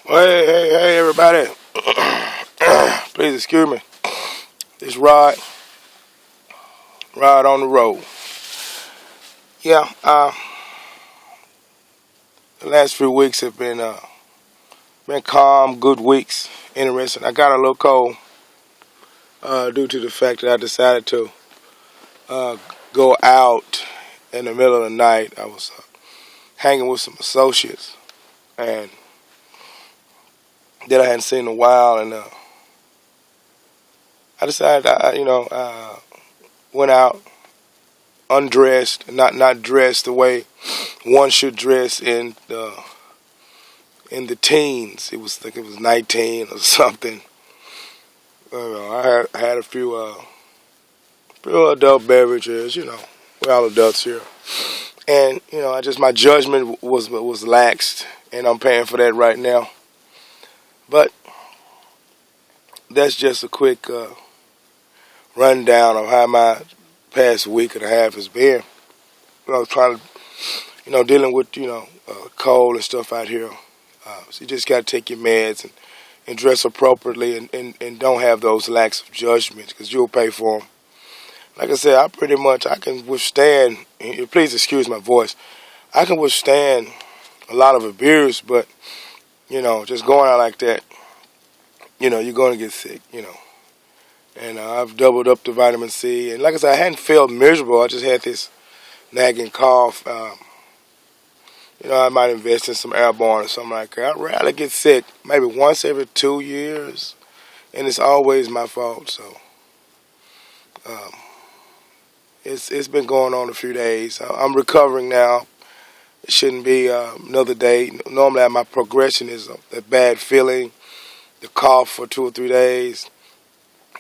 Well, hey, everybody. Please excuse me. It's Rod on the road. Yeah, the last few weeks have been calm, good weeks. Interesting. I got a little cold due to the fact that I decided to uh, go out in the middle of the night. I was hanging with some associates and that I hadn't seen in a while, and I decided, went out undressed, not dressed the way one should dress in the teens. It was like it was 19 or something. I had a few adult beverages. We're all adults here, and I just my judgment was laxed, and I'm paying for that right now. But that's just a quick rundown of how my past week and a half has been. I was trying to, dealing with, cold and stuff out here. So you just got to take your meds and dress appropriately and don't have those lacks of judgment because you'll pay for them. Like I said, I can withstand, please excuse my voice, I can withstand a lot of abuse, but, just going out like that, you're going to get sick, And I've doubled up the vitamin C. And like I said, I hadn't felt miserable. I just had this nagging cough. I might invest in some airborne or something like that. I rarely get sick, maybe once every 2 years. And it's always my fault. So um, it's been going on a few days. I'm recovering now. It shouldn't be another day. Normally my progression is that bad feeling, the cough for 2 or 3 days.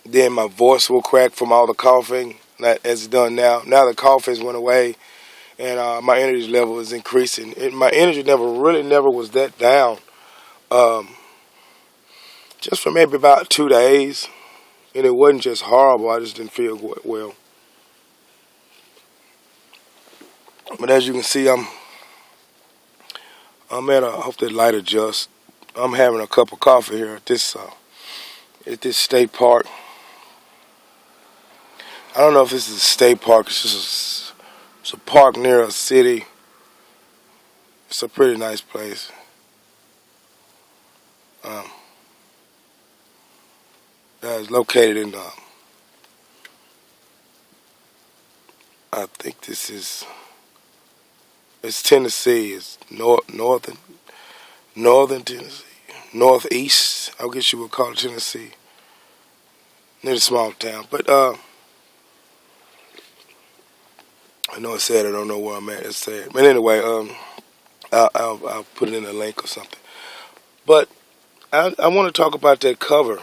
Then my voice will crack from all the coughing, as it's done now. Now the cough has went away, and my energy level is increasing. My energy never was that down. Just for maybe about 2 days, and it wasn't just horrible. I just didn't feel well. But as you can see, I'm at I hope that light adjusts. I'm having a cup of coffee here at this state park. I don't know if this is a state park. It's a park near a city. It's a pretty nice place. It's located in, I think it's Tennessee. It's northern Tennessee. Northeast, I guess you would call it Tennessee. Near a small town. But, I know it's sad. I don't know where I'm at. It's sad. But anyway, I'll put it in a link or something. But I want to talk about that cover.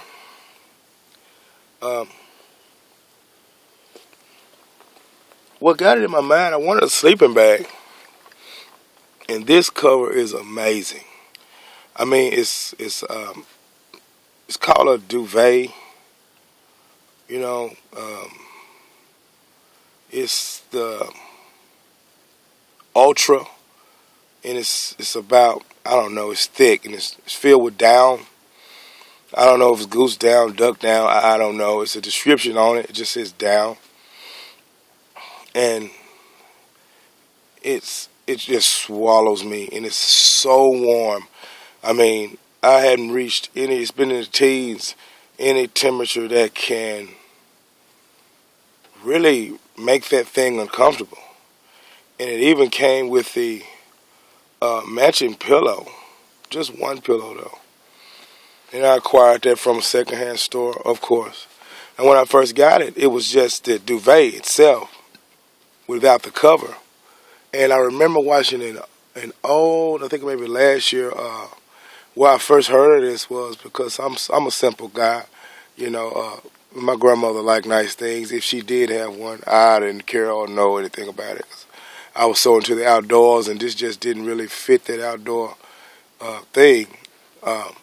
What got it in my mind, I wanted a sleeping bag. And this cover is amazing. I mean, it's called a duvet. It's the Ultra, and it's about, I don't know, it's thick, and it's filled with down. I don't know if it's goose down, duck down, I don't know. It's a description on it. It just says down. And it just swallows me, and it's so warm. I mean, I hadn't reached it's been in the teens, any temperature that can really make that thing uncomfortable. And it even came with the matching pillow, just one pillow though. And I acquired that from a secondhand store, of course. And when I first got it, it was just the duvet itself without the cover. And I remember watching an old, I think maybe last year, where I first heard of this was because I'm a simple guy, my grandmother liked nice things. If she did have one, I didn't care or know anything about it. I was so into the outdoors, and this just didn't really fit that outdoor thing,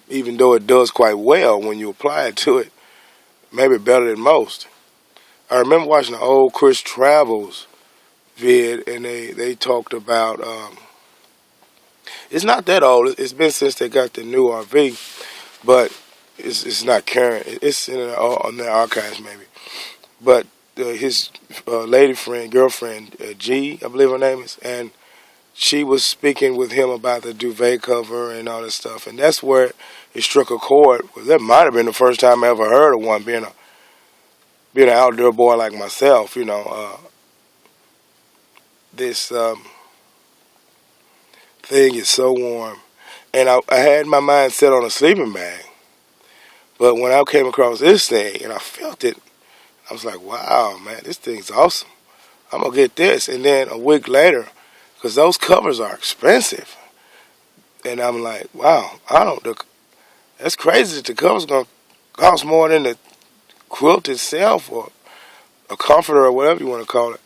even though it does quite well when you apply it to it, maybe better than most. I remember watching the old Chris Travels vid, and they talked about It's not that old. It's been since they got the new RV, but it's not current. It's in the archives maybe. But his lady friend, girlfriend, G, I believe her name is, and she was speaking with him about the duvet cover and all this stuff, and that's where it struck a chord. Well, that might have been the first time I ever heard of one, being an outdoor boy like myself. This thing is so warm, and I had my mind set on a sleeping bag. But when I came across this thing and I felt it, I was like, wow, man, this thing's awesome. I'm going to get this. And then a week later, because those covers are expensive, and I'm like, wow, that's crazy that the cover's going to cost more than the quilt itself or a comforter or whatever you want to call it.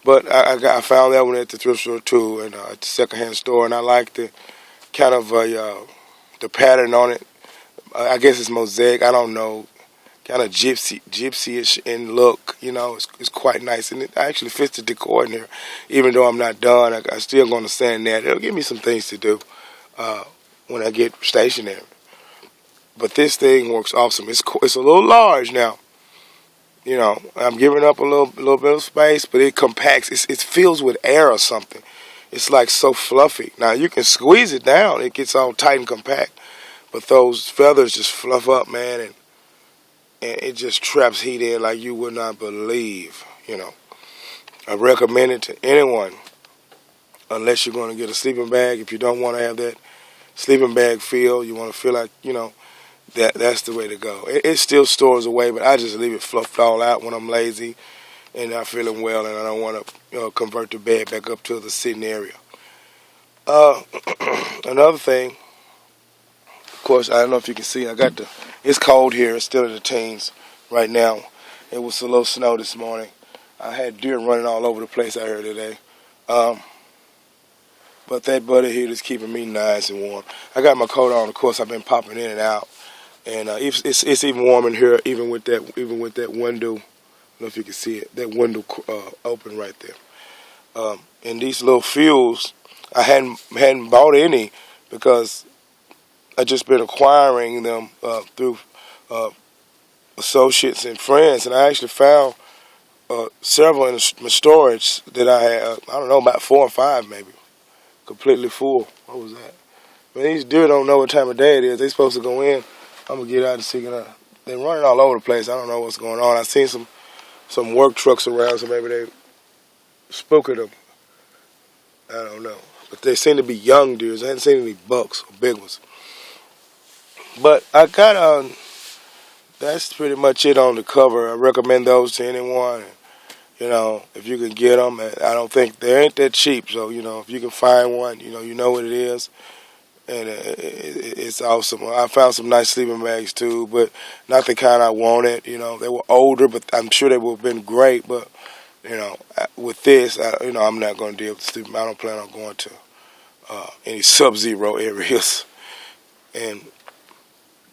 But I found that one at the thrift store too, and at the secondhand store, and I like the kind of the pattern on it. I guess it's mosaic. I don't know, kind of gypsy-ish in look. It's quite nice, and it actually fits the decor in here. Even though I'm not done, I still going to sand that. It'll give me some things to do when I get stationary. But this thing works awesome. It's a little large now. I'm giving up a little bit of space, but it compacts. It fills with air or something. It's like so fluffy. Now you can squeeze it down; it gets all tight and compact. But those feathers just fluff up, man, and it just traps heat in like you would not believe. I recommend it to anyone, unless you're going to get a sleeping bag. If you don't want to have that sleeping bag feel, you want to feel like that's the way to go. It still stores away, but I just leave it fluffed all out when I'm lazy and not feeling well, and I don't want to convert the bed back up to the sitting area. Another thing, of course, I don't know if you can see, it's cold here. It's still in the teens right now. It was a little snow this morning. I had deer running all over the place out here today. But that butter heat is keeping me nice and warm. I got my coat on. Of course, I've been popping in and out. And it's even warm in here, even with that window. I don't know if you can see it. That window open right there. And these little fuels, I hadn't bought any because I just been acquiring them through associates and friends, and I actually found several in my storage that I had. I don't know, about 4 or 5 maybe, completely full. What was that? Man, these deer don't know what time of day it is. They're supposed to go in. I'm gonna get out and see. They're running all over the place. I don't know what's going on. I seen some work trucks around, so maybe they spooked them. I don't know, but they seem to be young deers. I hadn't seen any bucks or big ones. But I got that's pretty much it on the cover. I recommend those to anyone. If you can get them, I don't think they ain't that cheap. So if you can find one, you know what it is. And it's awesome. I found some nice sleeping bags too, but not the kind I wanted. They were older, but I'm sure they would have been great. But with this, I'm not going to deal with sleeping. I don't plan on going to any sub-zero areas. And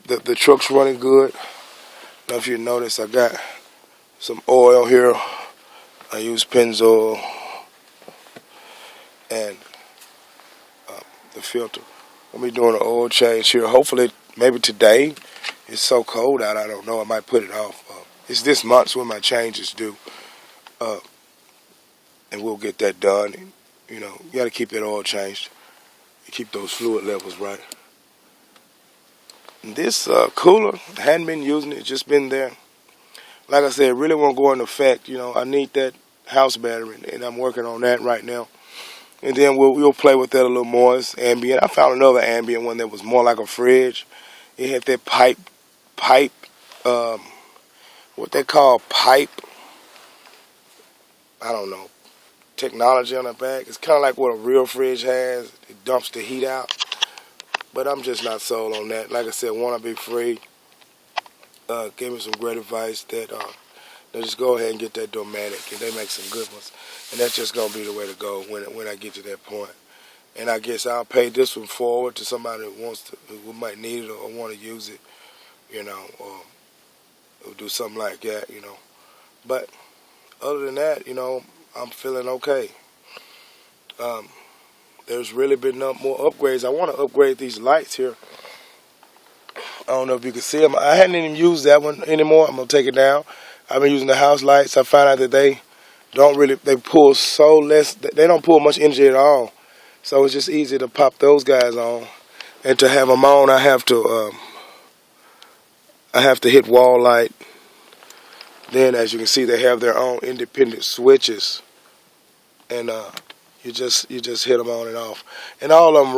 the truck's running good. I don't know if you notice, I got some oil here. I use Pennzoil and the filter. I'll be doing an oil change here. Hopefully, maybe today. It's so cold out, I don't know. I might put it off. It's this month's when my change is due. And we'll get that done. And, you got to keep that oil changed. You keep those fluid levels right. And this cooler, I hadn't been using it. It's just been there. Like I said, it really won't go into effect. I need that house battery, and I'm working on that right now. And then we'll play with that a little more. It's ambient. I found another ambient one that was more like a fridge. It had that pipe, what they call pipe, I don't know, technology on the back. It's kind of like what a real fridge has. It dumps the heat out. But I'm just not sold on that. Like I said, want to be free. Gave me some great advice that just go ahead and get that Domatic, and they make some good ones. And that's just going to be the way to go when I get to that point. And I guess I'll pay this one forward to somebody who might need it or want to use it, or do something like that, But other than that, I'm feeling okay. there's really been no more upgrades. I want to upgrade these lights here. I don't know if you can see them. I hadn't even used that one anymore. I'm going to take it down. I've been using the house lights. I found out that they pull so less, they don't pull much energy at all. So it's just easy to pop those guys on. And to have them on, I have to hit wall light. Then, as you can see, they have their own independent switches. And you just hit them on and off. And all of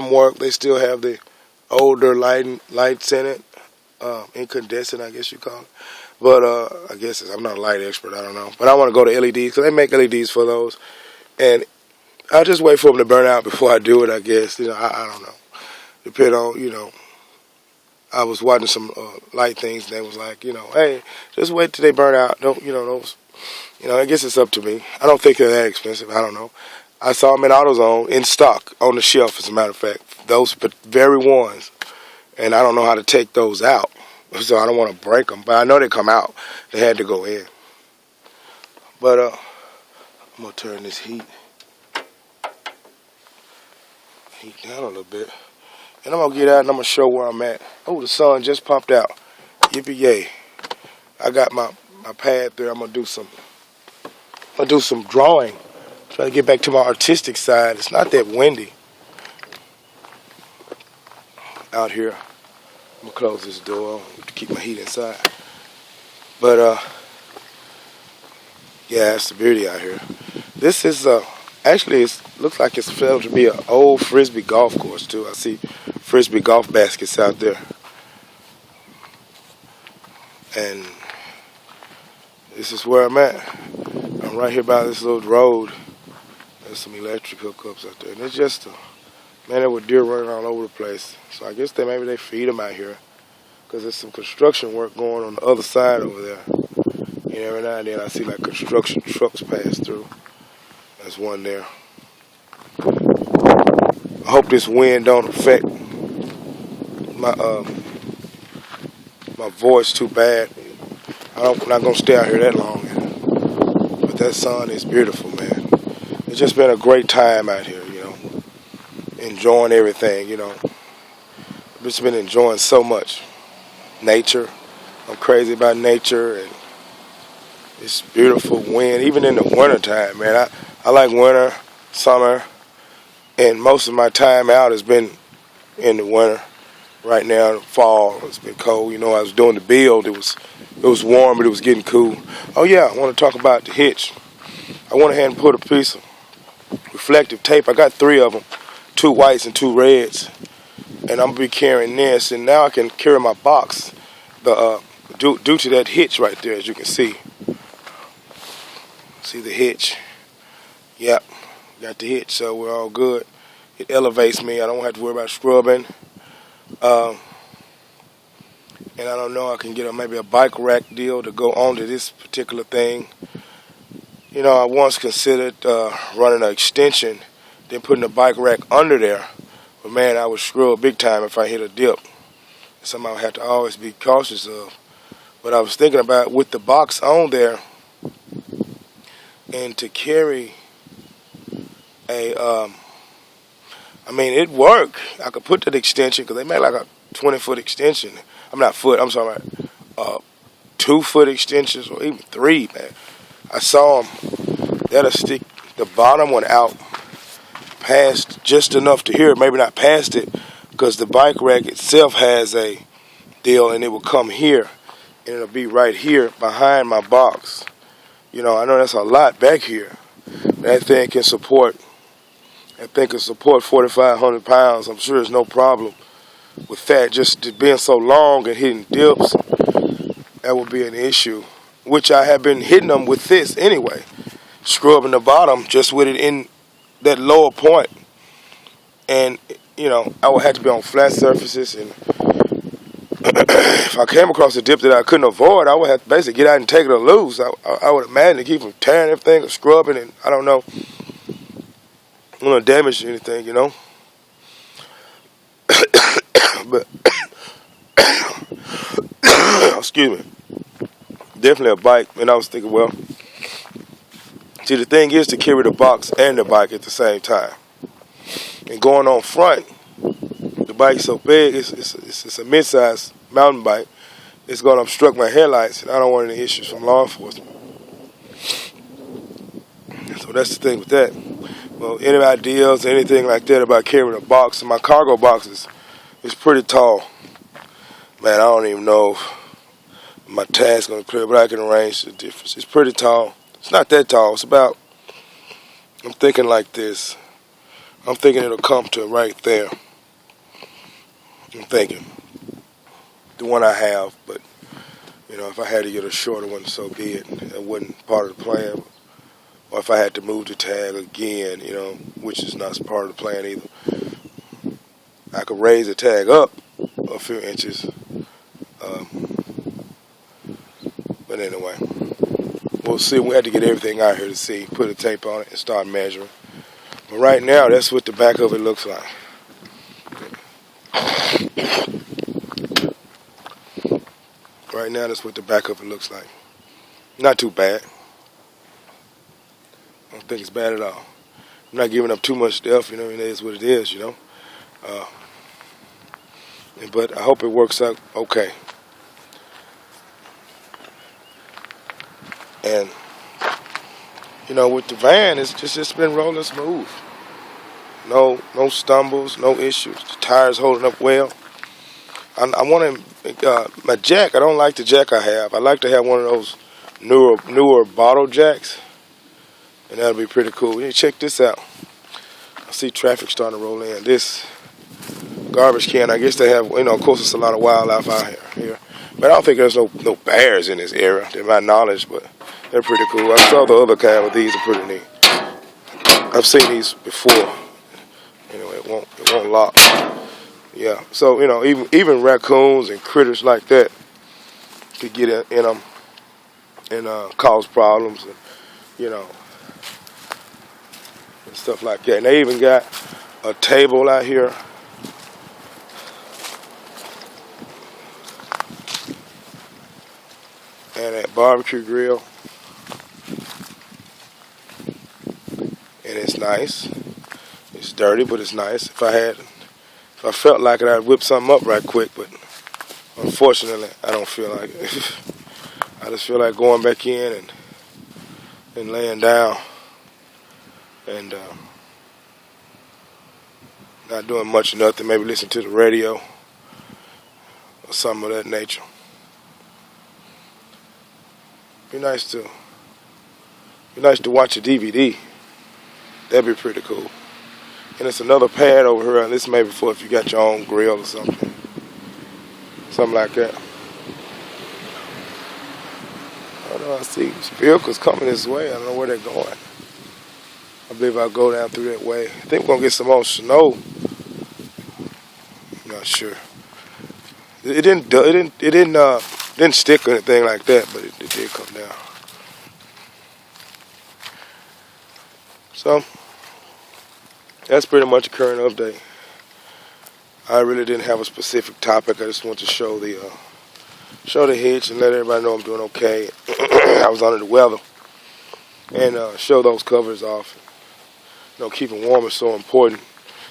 them work. They still have the older lights in it, incandescent, I guess you call it. But I guess I'm not a light expert, I don't know. But I want to go to LEDs because they make LEDs for those, and I'll just wait for them to burn out before I do it. I guess I don't know. Depend on I was watching some light things, and they was like, hey, just wait till they burn out. Don't those. I guess it's up to me. I don't think they're that expensive. I don't know. I saw them in AutoZone in stock on the shelf, as a matter of fact. Those very ones. And I don't know how to take those out. So I don't want to break them. But I know they come out. They had to go in. But I'm going to turn this heat down a little bit. And I'm going to get out and I'm going to show where I'm at. Oh, the sun just popped out. Yippee-yay. I got my pad there. I'm going to do some drawing. Try to get back to my artistic side. It's not that windy out here. I'm going to close this door to keep my heat inside. But, yeah, it's the beauty out here. This is, actually, it looks like it's filled to be an old Frisbee golf course, too. I see Frisbee golf baskets out there. And this is where I'm at. I'm right here by this little road. There's some electric hookups out there. And it's just, there were deer running all over the place. So I guess maybe they feed them out here. Because there's some construction work going on the other side over there. And every now and then I see like construction trucks pass through. There's one there. I hope this wind don't affect my voice too bad. I'm not going to stay out here that long. But that sun is beautiful, man. It's just been a great time out here, enjoying everything, I've just been enjoying so much. Nature. I'm crazy about nature, and it's beautiful wind, even in the wintertime, man. I like winter, summer, and most of my time out has been in the winter. Right now, fall, it's been cold. I was doing the build. It was warm, but it was getting cool. Oh, yeah, I want to talk about the Hitch. I went ahead and put a piece of reflective tape. I got 3 of them, 2 whites and 2 reds. And I'm going to be carrying this. And now I can carry my box due to that hitch right there, as you can see. See the hitch? Yep, got the hitch, so we're all good. It elevates me. I don't have to worry about scrubbing. And I don't know, I can get maybe a bike rack deal to go onto this particular thing. I once considered running an extension, then putting a bike rack under there. But man, I would scrub big time if I hit a dip. Something I would have to always be cautious of. But I was thinking about with the box on there, and to carry it'd work. I could put that extension, because they make like a 20-foot extension. I'm not foot, I'm sorry, 2-foot extensions, or even 3, man. I saw them. That'll stick the bottom one out past just enough to hear it, maybe not past it, because the bike rack itself has a deal, and it will come here, and it'll be right here behind my box. I know that's a lot back here. That thing can support 4,500 pounds. I'm sure there's no problem with that. Just being so long and hitting dips, that would be an issue, which I have been hitting them with this anyway, scrubbing the bottom just with it in that lower point. And, I would have to be on flat surfaces, and if I came across a dip that I couldn't avoid, I would have to basically get out and take it or lose. I would imagine to keep from tearing everything or scrubbing, and I don't know, damage anything, But excuse me, definitely a bike. And I was thinking, well, see, the thing is to carry the box and the bike at the same time. And going on front, the bike's so big, it's a mid-sized mountain bike. It's going to obstruct my headlights, and I don't want any issues from law enforcement. So that's the thing with that. Well, any ideas, anything like that about carrying a box? My cargo box is pretty tall. Man, I don't even know if my tag's going to clear, but I can arrange the difference. It's pretty tall. It's not that tall. It's about, I'm thinking like this. I'm thinking it'll come to right there. I'm thinking the one I have, but you know, if I had to get a shorter one, so be it. That wasn't part of the plan. Or if I had to move the tag again, you know, which is not part of the plan either. I could raise the tag up a few inches. But anyway, we'll see. We had to get everything out here to see, put a tape on it and start measuring. But right now, that's what the back of it looks like. Right now, that's what the back of it looks like. Not too bad. I don't think it's bad at all. I'm not giving up too much stuff, you know, it is what it is, you know. But I hope it works out okay. And, you know, with the van, it's just been rolling smooth. No stumbles, no issues. The tires holding up well. I want to, my jack, I don't like the jack I have. I like to have one of those newer bottle jacks. And that'll be pretty cool. You check this out. I see traffic starting to roll in. This garbage can, I guess they have, you know, of course it's a lot of wildlife out here. But I don't think there's no bears in this area, to my knowledge, but they're pretty cool. I saw the other kind, but these are pretty neat. I've seen these before. Anyway, it won't lock. Yeah, so, you know, even raccoons and critters like that could get in them and cause problems, and, you know, and stuff like that. And they even got a table out here. And that barbecue grill. And it's nice. It's dirty, but it's nice. If I felt like it, I'd whip something up right quick, but unfortunately, I don't feel like it. I just feel like going back in and laying down and not doing much of nothing, maybe listen to the radio or something of that nature. Be nice to watch a DVD. That'd be pretty cool. And it's another pad over here. This may be for if you got your own grill or something. Something like that. I don't know, I see vehicles coming this way. I don't know where they're going. I believe I'll go down through that way. I think we're gonna get some more snow. I'm not sure. It didn't stick or anything like that, but it did come down. So that's pretty much a current update. I really didn't have a specific topic. I just want to show the hitch and let everybody know I'm doing okay. I was under the weather, and show those covers off. You know, keeping warm is so important.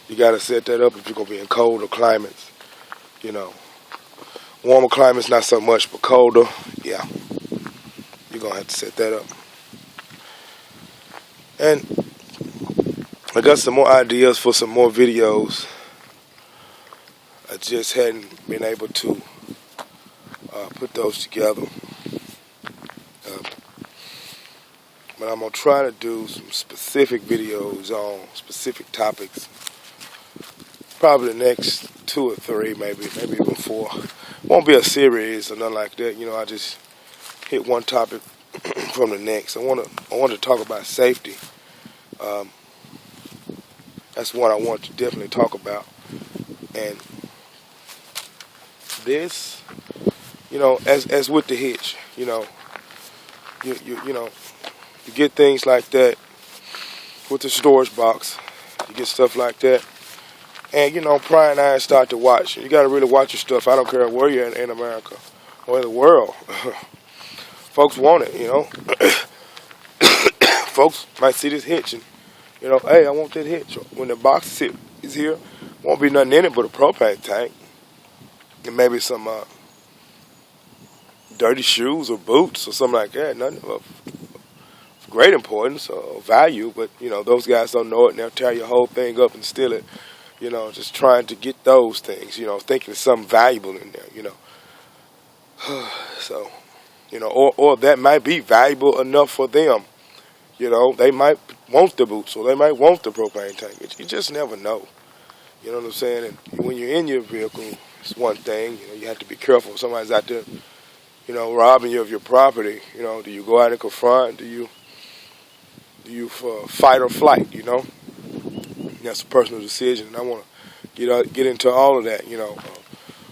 You got to set that up if you're gonna be in colder climates. You know, warmer climates not so much, but colder, yeah, you're gonna have to set that up. And I got some more ideas for some more videos. I just hadn't been able to put those together. But I'm going to try to do some specific videos on specific topics. Probably the next 2 or 3, maybe even 4. Won't be a series or nothing like that. You know, I just hit one topic from the next. I want to talk about safety. That's what I want to definitely talk about. And this, you know, as with the hitch, you know, you know, you get things like that with the storage box. You get stuff like that. And, you know, prying eyes start to watch. You got to really watch your stuff. I don't care where you're in America or in the world. Folks want it, you know. Folks might see this hitch and, you know, hey, I want that hitch. When the box is is here, won't be nothing in it but a propane tank and maybe some dirty shoes or boots or something like that. Nothing of great importance or value, but those guys don't know it and they'll tear your whole thing up and steal it. Just trying to get those things. Thinking there's something valuable in there. So, or that might be valuable enough for them. They might want the boots or they might want the propane tank. You just never know. You know what I'm saying? And when you're in your vehicle, it's one thing. You have to be careful. If somebody's out there, robbing you of your property, do you go out and confront? Do you fight or flight? That's a personal decision. And I want to get into all of that.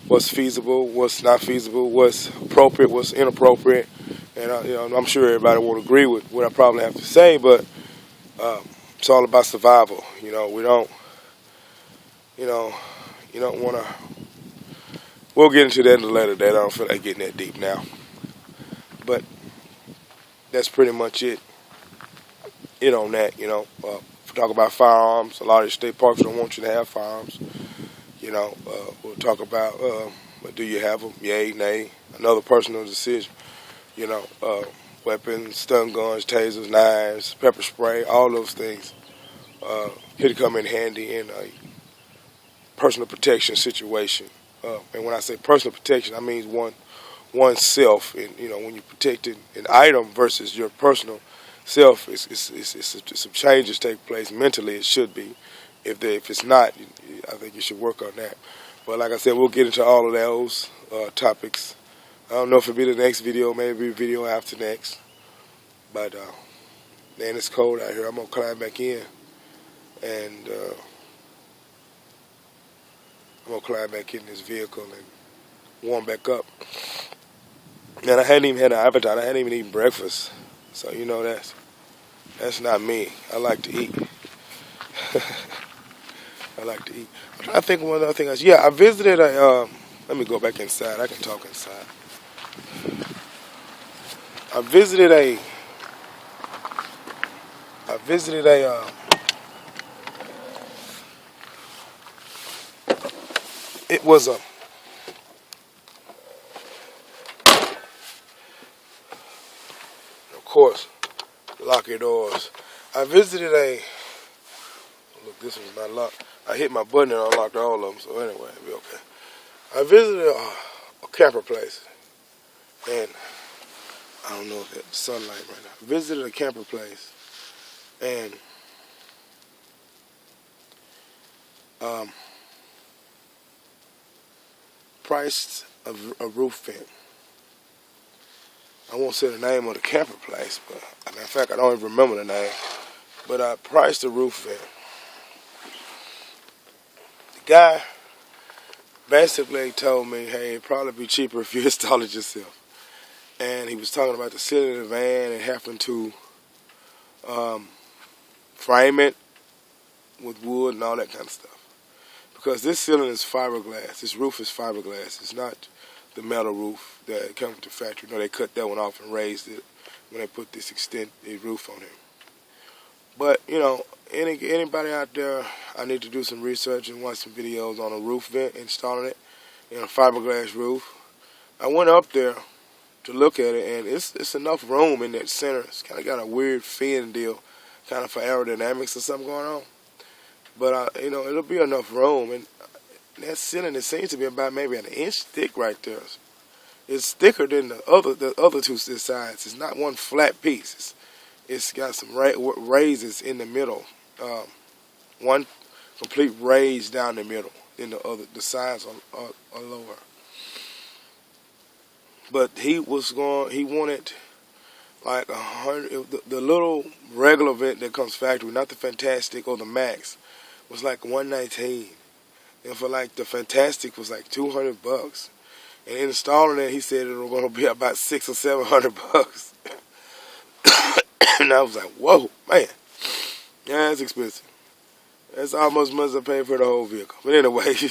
What's feasible, what's not feasible, what's appropriate, what's inappropriate. And I'm sure everybody won't agree with what I probably have to say, but it's all about survival. We don't, you don't want to. We'll get into that in a later date. I don't feel like getting that deep now, but that's pretty much it. On that, talk about firearms. A lot of state parks don't want you to have firearms. We'll talk about do you have them? Yay, nay. Another personal decision. Weapons, stun guns, tasers, knives, pepper spray, all those things could come in handy in a personal protection situation. And when I say personal protection, I mean oneself. And when you protect an item versus your personal self, it's some changes take place mentally. It should be. If it's not, I think you should work on that. But like I said, we'll get into all of those topics. I don't know if it'll be the next video, maybe a video after next. But man, it's cold out here. I'm gonna climb back in, and I'm gonna climb back in this vehicle and warm back up. And I hadn't even had an appetite. I hadn't even eaten breakfast. So that's not me. I like to eat. I like to eat. I'm trying to think of one other thing else. Yeah, I visited a. Let me go back inside. I can talk inside. I visited a. It was a. Of course, lock your doors. I visited a. Look, this one's not locked. I hit my button and unlocked all of them, so anyway, it'll be okay. I visited a camper place, and I don't know if it's sunlight right now. I visited a camper place, and priced a roof vent. I won't say the name of the camper place, but as a matter of fact, I don't even remember the name. But I priced a roof vent. The guy basically told me, hey, it'd probably be cheaper if you install it yourself. And he was talking about the ceiling of the van and having to frame it with wood and all that kind of stuff. Because this ceiling is fiberglass. This roof is fiberglass. It's not the metal roof that comes with the factory. No, they cut that one off and raised it when they put this extended roof on it. But, anybody out there, I need to do some research and watch some videos on a roof vent, installing it in a fiberglass roof. I went up there to look at it, and it's enough room in that center. It's kind of got a weird fin deal, kind of for aerodynamics or something going on. But, it'll be enough room. And that ceiling, it seems to be about maybe an inch thick right there. It's thicker than the other two sides. It's not one flat piece. It's got some raises in the middle. One complete raise down the middle. Then the sides are lower. But he wanted like 100. The little regular vent that comes factory, not the Fantastic or the Max, was like $119. And for like the Fantastic was like $200. And installing it, he said it was going to be about $600 or $700. And I was like, whoa, man. Yeah, that's expensive. That's almost as much as I paid for the whole vehicle. But anyway, he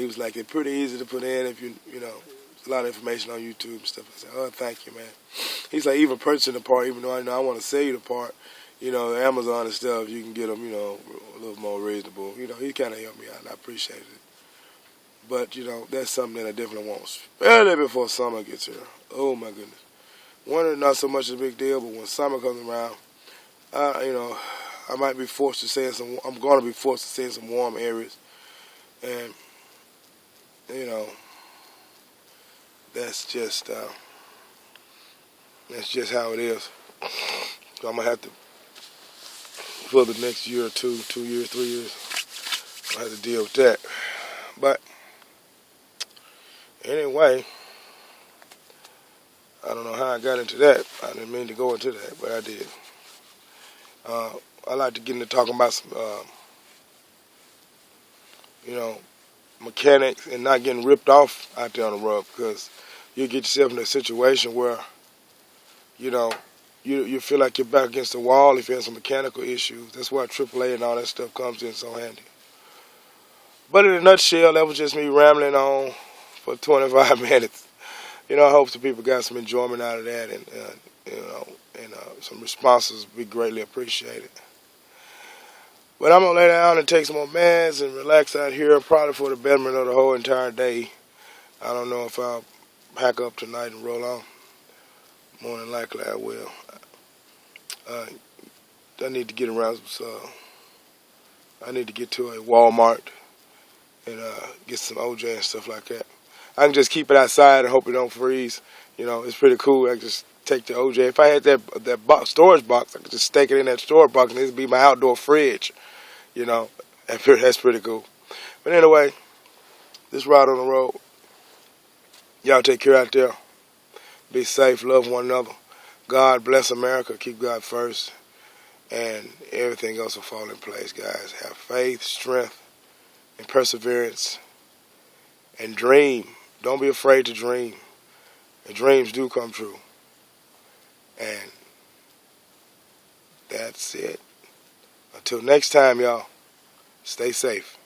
was like, it's pretty easy to put in if a lot of information on YouTube and stuff. I said, oh, thank you, man. He's like, even purchasing the part, even though I know I want to sell you the part, Amazon and stuff, you can get them, a little more reasonable. He kind of helped me out, and I appreciate it. But, that's something that I definitely want, especially before summer gets here. Oh, my goodness. Winter not so much a big deal, but when summer comes around, I might be forced to stay I'm going to be forced to stay in some warm areas. And, that's just how it is. So I'm going to have to, for the next year or 2 years, 3 years, I'll have to deal with that. But anyway, I don't know how I got into that. I didn't mean to go into that, but I did. I like to get into talking about some, mechanics and not getting ripped off out there on the road, because you get yourself in a situation where, you feel like you're back against the wall if you have some mechanical issues. That's why AAA and all that stuff comes in so handy. But in a nutshell, that was just me rambling on for 25 minutes. I hope some people got some enjoyment out of that, and some responses would be greatly appreciated. But I'm going to lay down and take some more meds and relax out here, probably for the betterment of the whole entire day. I don't know if I'll pack up tonight and roll on. More than likely I will. I need to get around I need to get to a Walmart and get some OJ and stuff like that. I can just keep it outside and hope it don't freeze. It's pretty cool. I can just take the OJ. If I had that storage box, I could just stake it in that storage box and it'd be my outdoor fridge. That's pretty cool. But anyway, this ride on the road. Y'all take care out there. Be safe. Love one another. God bless America. Keep God first. And everything else will fall in place, guys. Have faith, strength, and perseverance. And dream. Don't be afraid to dream. And dreams do come true. And that's it. Until next time, y'all, stay safe.